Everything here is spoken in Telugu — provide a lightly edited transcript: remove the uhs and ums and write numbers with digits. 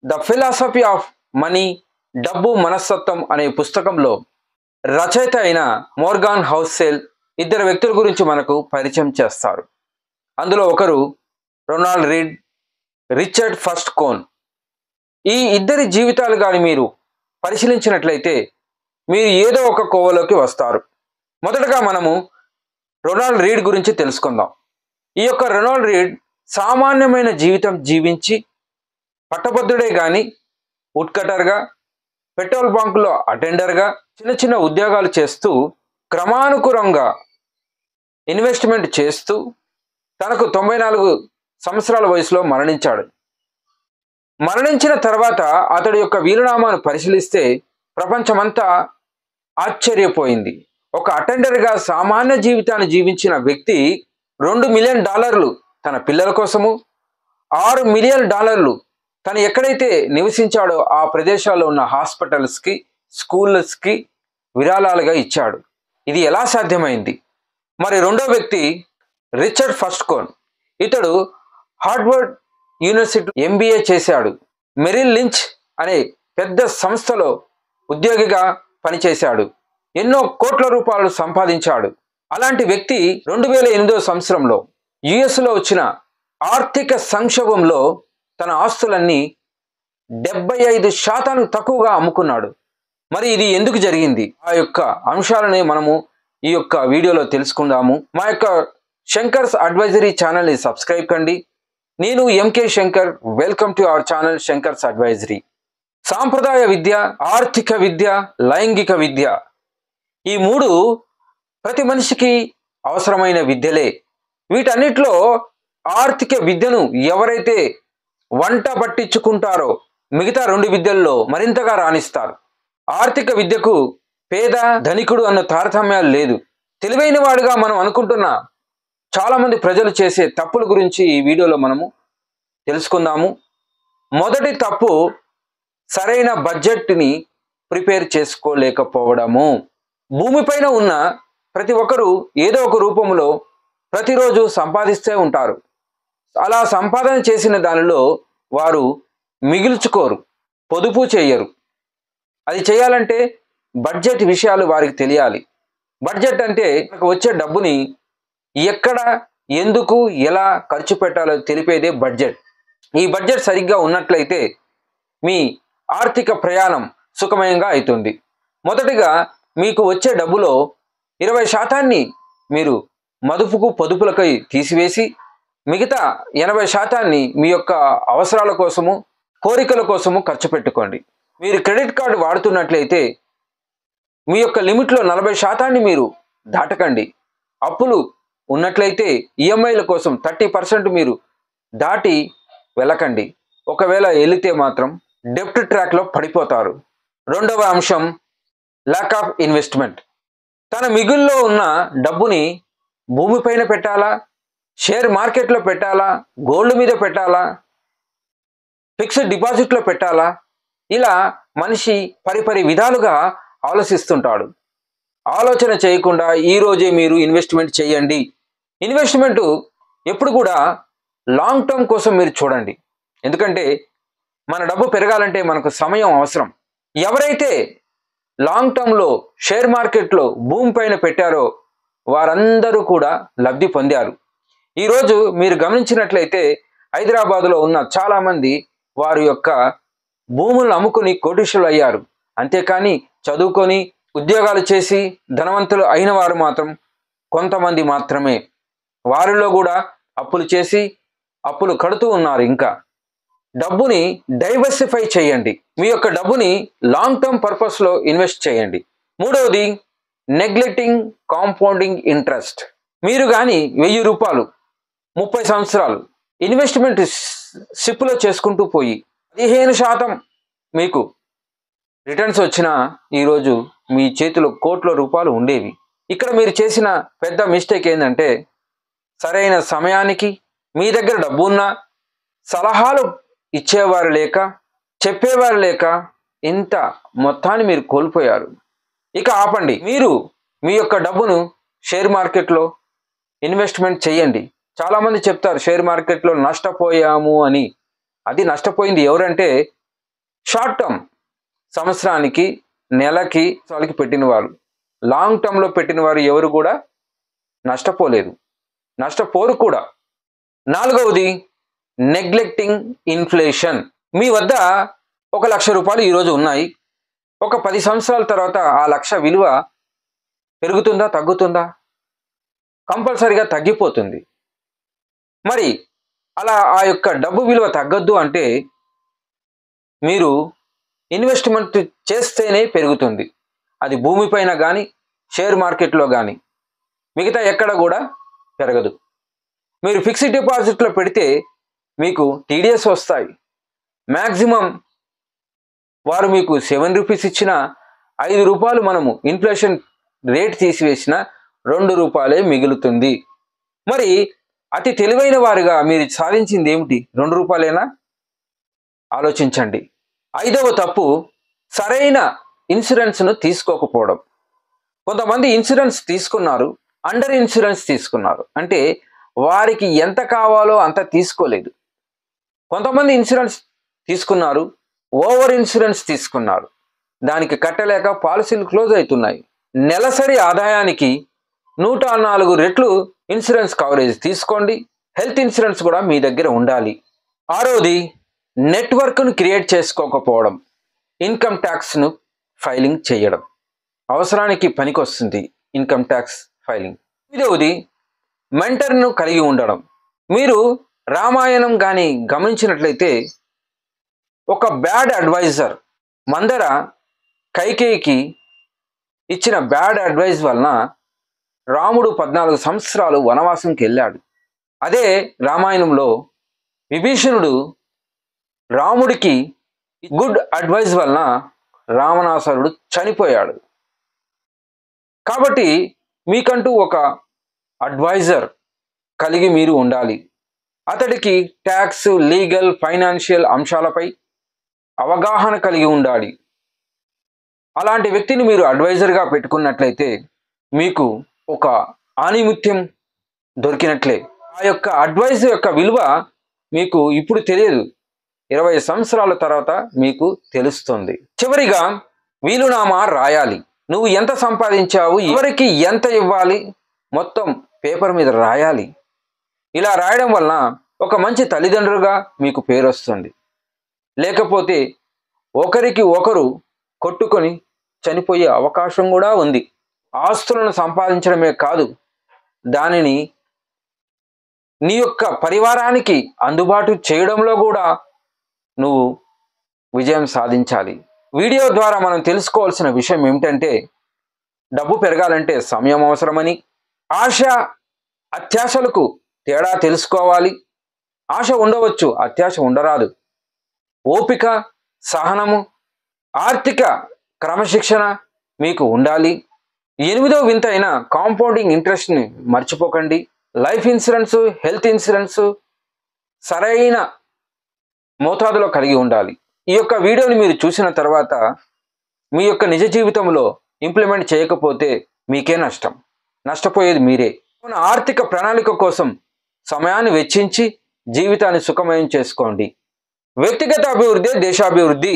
ద ఫిలాసఫీ ఆఫ్ మనీ, డబ్బు మనస్తత్వం అనే పుస్తకంలో రచయిత అయిన మోర్గాన్ హౌసెల్ ఇద్దరు వ్యక్తుల గురించి మనకు పరిచయం చేస్తారు. అందులో ఒకరు Ronald read, Richard first cone. ఈ ఇద్దరి జీవితాలు కానీ మీరు పరిశీలించినట్లయితే మీరు ఏదో ఒక కోవలోకి వస్తారు. మొదటగా మనము రొనాల్డ్ రీడ్ గురించి తెలుసుకుందాం. ఈ యొక్క రొనాల్డ్ రీడ్ సామాన్యమైన జీవితం జీవించి పట్టభద్రుడే కానీ వుడ్ కటర్గా, పెట్రోల్ బంకులో అటెండర్గా చిన్న చిన్న ఉద్యోగాలు చేస్తూ క్రమానుకురంగా ఇన్వెస్ట్మెంట్ చేస్తూ తనకు 94 సంవత్సరాల వయసులో మరణించాడు. మరణించిన తర్వాత అతడి యొక్క వీలునామాను పరిశీలిస్తే ప్రపంచమంతా ఆశ్చర్యపోయింది. ఒక అటెండర్గా సామాన్య జీవితాన్ని జీవించిన వ్యక్తి $2 మిలియన్ తన పిల్లల కోసము, $6 మిలియన్ తను ఎక్కడైతే నివసించాడో ఆ ప్రదేశాల్లో ఉన్న హాస్పిటల్స్కి, స్కూల్స్కి విరాళాలుగా ఇచ్చాడు. ఇది ఎలా సాధ్యమైంది? మరి రెండో వ్యక్తి రిచర్డ్ ఫస్ట్ కోన్. ఇతడు హార్వర్డ్ యూనివర్సిటీ MBA చేశాడు. మెరిల్ లించ్ అనే పెద్ద సంస్థలో ఉద్యోగిగా పనిచేశాడు. ఎన్నో కోట్ల రూపాయలు సంపాదించాడు. అలాంటి వ్యక్తి 2008 సంవత్సరంలో యుఎస్లో వచ్చిన ఆర్థిక సంక్షోభంలో తన ఆస్తులన్నీ 75% తక్కువగా అమ్ముకున్నాడు. మరి ఇది ఎందుకు జరిగింది? ఆ యొక్క అంశాలని మనము ఈ యొక్క వీడియోలో తెలుసుకుందాము. మా యొక్క శంకర్స్ అడ్వైజరీ ఛానల్ని సబ్స్క్రైబ్ కండి. నేను M K Shankar. Welcome to our channel Shankar's advisory. సాంప్రదాయ విద్య, ఆర్థిక విద్య, లైంగిక విద్య, ఈ మూడు ప్రతి మనిషికి అవసరమైన విద్యలే. వీటన్నిటిలో ఆర్థిక విద్యను ఎవరైతే వంట పట్టించుకుంటారో మిగతా 2 విద్యల్లో మరింతగా రాణిస్తారు. ఆర్థిక విద్యకు పేద ధనికుడు అన్న తారతమ్యాలు లేదు. తెలివైన వాడుగా మనం అనుకుంటున్న చాలామంది ప్రజలు చేసే తప్పుల గురించి ఈ వీడియోలో మనము తెలుసుకుందాము. మొదటి తప్పు సరైన బడ్జెట్ని ప్రిపేర్ చేసుకోలేకపోవడము. భూమిపైన ఉన్న ప్రతి ఒక్కరూ ఏదో ఒక రూపంలో ప్రతిరోజు సంపాదిస్తూ ఉంటారు. అలా సంపాదన చేసిన దానిలో వారు మిగుల్చుకోరు, పొదుపు చేయరు. అది చేయాలంటే బడ్జెట్ విషయాలు వారికి తెలియాలి. బడ్జెట్ అంటే మనకు వచ్చే డబ్బుని ఎక్కడ, ఎందుకు, ఎలా ఖర్చు పెట్టాలో తెలిపేదే బడ్జెట్. ఈ బడ్జెట్ సరిగ్గా ఉన్నట్లయితే మీ ఆర్థిక ప్రయాణం సుఖమయంగా అవుతుంది. మొదటిగా మీకు వచ్చే డబ్బులో 20% మీరు మదుపుకు, పొదుపులకై తీసివేసి మిగతా 80% మీ యొక్క అవసరాల కోసము, కోరికల కోసము ఖర్చు పెట్టుకోండి. మీరు క్రెడిట్ కార్డు వాడుతున్నట్లయితే మీ యొక్క లిమిట్లో 40% మీరు దాటకండి. అప్పులు ఉన్నట్లయితే ఈఎంఐల కోసం 30% మీరు దాటి వెళ్ళకండి. ఒకవేళ వెళితే మాత్రం డెప్ట్ ట్రాక్లో పడిపోతారు. రెండవ అంశం ల్యాక్ ఆఫ్ ఇన్వెస్ట్మెంట్. తన మిగుల్లో ఉన్న డబ్బుని భూమిపైన పెట్టాలా, షేర్ మార్కెట్లో పెట్టాలా, గోల్డ్ మీద పెట్టాలా, ఫిక్స్డ్ డిపాజిట్లో పెట్టాలా, ఇలా మనిషి పరిపరి విధాలుగా ఆలోచిస్తుంటాడు. ఆలోచన చేయకుండా ఈరోజే మీరు ఇన్వెస్ట్మెంట్ చేయండి. ఇన్వెస్ట్మెంట్ ఎప్పుడు కూడా లాంగ్ టర్మ్ కోసం మీరు చూడండి. ఎందుకంటే మన డబ్బు పెరగాలంటే మనకు సమయం అవసరం. ఎవరైతే లాంగ్ టర్మ్లో షేర్ మార్కెట్లో భూమి పైన పెట్టారో వారందరూ కూడా లబ్ధి పొందారు. ఈరోజు మీరు గమనించినట్లయితే హైదరాబాదులో ఉన్న చాలామంది వారి యొక్క భూములను అమ్ముకుని కోటీశ్వరులు అయ్యారు. అంతేకాని చదువుకొని ఉద్యోగాలు చేసి ధనవంతులు అయిన వారు మాత్రం కొంతమంది మాత్రమే. వారిలో కూడా అప్పులు చేసి అప్పులు కడుతూ ఉన్నారు. ఇంకా డబ్బుని డైవర్సిఫై చేయండి. మీ యొక్క డబ్బుని లాంగ్ టర్మ్ పర్పస్లో ఇన్వెస్ట్ చేయండి. మూడవది నెగ్లెక్టింగ్ కాంపౌండింగ్ ఇంట్రెస్ట్. మీరు కానీ ₹1000 30 సంవత్సరాలు ఇన్వెస్ట్మెంట్ సిప్లో చేసుకుంటూ పోయి 15% మీకు రిటర్న్స్ వచ్చినా ఈరోజు మీ చేతిలో కోట్ల రూపాయలు ఉండేవి. ఇక్కడ మీరు చేసిన పెద్ద మిస్టేక్ ఏంటంటే సరైన సమయానికి మీ దగ్గర డబ్బు ఉన్నా సలహాలు ఇచ్చేవారు లేక, చెప్పేవారు లేక ఇంత మొత్తాన్ని మీరు కోల్పోయారు. ఇక ఆపండి. మీరు మీ యొక్క డబ్బును షేర్ మార్కెట్లో ఇన్వెస్ట్మెంట్ చేయండి. చాలామంది చెప్తారు షేర్ మార్కెట్లో నష్టపోయాము అని. అది నష్టపోయింది ఎవరంటే షార్ట్ టర్మ్ సంవత్సరానికి, నెలకి, వాళ్ళకి పెట్టిన వారు, లాంగ్ టర్మ్లో పెట్టిన వారు ఎవరు కూడా నష్టపోలేదు, నష్టపోరు కూడా. నాలుగవది నెగ్లెక్టింగ్ ఇన్ఫ్లేషన్. మీ వద్ద 1,00,000 రూపాయలు ఈరోజు ఉన్నాయి. ఒక 10 సంవత్సరాల తర్వాత ఆ 1,00,000 విలువ పెరుగుతుందా, తగ్గుతుందా? కంపల్సరిగా తగ్గిపోతుంది. మరి అలా ఆ యొక్క డబ్బు విలువ తగ్గద్దు అంటే మీరు ఇన్వెస్ట్మెంట్ చేస్తేనే పెరుగుతుంది. అది భూమిపైన కానీ, షేర్ మార్కెట్లో కానీ, మిగతా ఎక్కడ కూడా పెరగదు. మీరు ఫిక్స్డ్ డిపాజిట్లో పెడితే మీకు టీడీఎస్ వస్తాయి. మ్యాక్సిమం వారు మీకు 7 రూపీస్ ఇచ్చిన 5 రూపాయలు మనము ఇన్ఫ్లేషన్ రేట్ తీసివేసిన 2 రూపాయలే మిగులుతుంది. మరి అతి తెలివైన వారుగా మీరు సాధించింది ఏమిటి? 2 రూపాయలేనా? ఆలోచించండి. ఐదవ తప్పు సరైన ఇన్సూరెన్స్ను తీసుకోకపోవడం. కొంతమంది ఇన్సూరెన్స్ తీసుకున్నారు, అండర్ ఇన్సూరెన్స్ తీసుకున్నారు, అంటే వారికి ఎంత కావాలో అంత తీసుకోలేదు. కొంతమంది ఇన్సూరెన్స్ తీసుకున్నారు, ఓవర్ ఇన్సూరెన్స్ తీసుకున్నారు, దానికి కట్టలేక పాలసీలు క్లోజ్ అవుతున్నాయి. నెలసరి ఆదాయానికి 104 రెట్లు ఇన్సూరెన్స్ కవరేజ్ తీసుకోండి. హెల్త్ ఇన్సూరెన్స్ కూడా మీ దగ్గర ఉండాలి. ఆరోది నెట్వర్క్ను క్రియేట్ చేసుకోకపోవడం, ఇన్కమ్ ట్యాక్స్ను ఫైలింగ్ చేయడం. అవసరానికి పనికొస్తుంది ఇన్కమ్ ట్యాక్స్ ఫైలింగ్. ఐదవది మెంటర్ను కలిగి ఉండడం. మీరు రామాయణం కానీ గమనించినట్లయితే ఒక బ్యాడ్ అడ్వైజర్ మందర కైకేయికి ఇచ్చిన బ్యాడ్ అడ్వైజ్ వలన రాముడు 14 సంవత్సరాలు వనవాసంకి వెళ్ళాడు. అదే రామాయణంలో విభీషణుడు రాముడికి గుడ్ అడ్వైజ్ వలన రావణాసురుడు చనిపోయాడు. కాబట్టి మీకంటూ ఒక అడ్వైజర్ కలిగి మీరు ఉండాలి. అతడికి ట్యాక్స్, లీగల్, ఫైనాన్షియల్ అంశాలపై అవగాహన కలిగి ఉండాలి. అలాంటి వ్యక్తిని మీరు అడ్వైజర్గా పెట్టుకున్నట్లయితే మీకు ఒక ఆణిముత్యం దొరికినట్లే. ఆ యొక్క అడ్వైజ్ యొక్క విలువ మీకు ఇప్పుడు తెలియదు, 20 సంవత్సరాల తర్వాత మీకు తెలుస్తుంది. చివరిగా వీలునామా రాయాలి. నువ్వు ఎంత సంపాదించావు, ఎవరికి ఎంత ఇవ్వాలి, మొత్తం పేపర్ మీద రాయాలి. ఇలా రాయడం వలన ఒక మంచి తల్లిదండ్రులుగా మీకు పేరు వస్తుంది. లేకపోతే ఒకరికి ఒకరు కొట్టుకొని చనిపోయే అవకాశం కూడా ఉంది. ఆస్తులను సంపాదించడమే కాదు, దానిని నీ యొక్క పరివారానికి అందుబాటు చేయడంలో కూడా నువ్వు విజయం సాధించాలి. వీడియో ద్వారా మనం తెలుసుకోవాల్సిన విషయం ఏమిటంటే, డబ్బు పెరగాలంటే సమయం అవసరమని, ఆశ అత్యాశలకు తేడా తెలుసుకోవాలి. ఆశ ఉండవచ్చు, అత్యాశ ఉండరాదు. ఓపిక, సహనము, ఆర్థిక క్రమశిక్షణ మీకు ఉండాలి. 8వ వింత అయిన కాంపౌండింగ్ ఇంట్రెస్ట్ని మర్చిపోకండి. లైఫ్ ఇన్సూరెన్స్, హెల్త్ ఇన్సూరెన్స్ సరైన మోతాదులో కలిగి ఉండాలి. ఈ యొక్క వీడియోని మీరు చూసిన తర్వాత మీ యొక్క నిజ జీవితంలో ఇంప్లిమెంట్ చేయకపోతే మీకే నష్టం, నష్టపోయేది మీరే. మన ఆర్థిక ప్రణాళిక కోసం సమయాన్ని వెచ్చించి జీవితాన్ని సుఖమయం చేసుకోండి. వ్యక్తిగత అభివృద్ధి దేశాభివృద్ధి.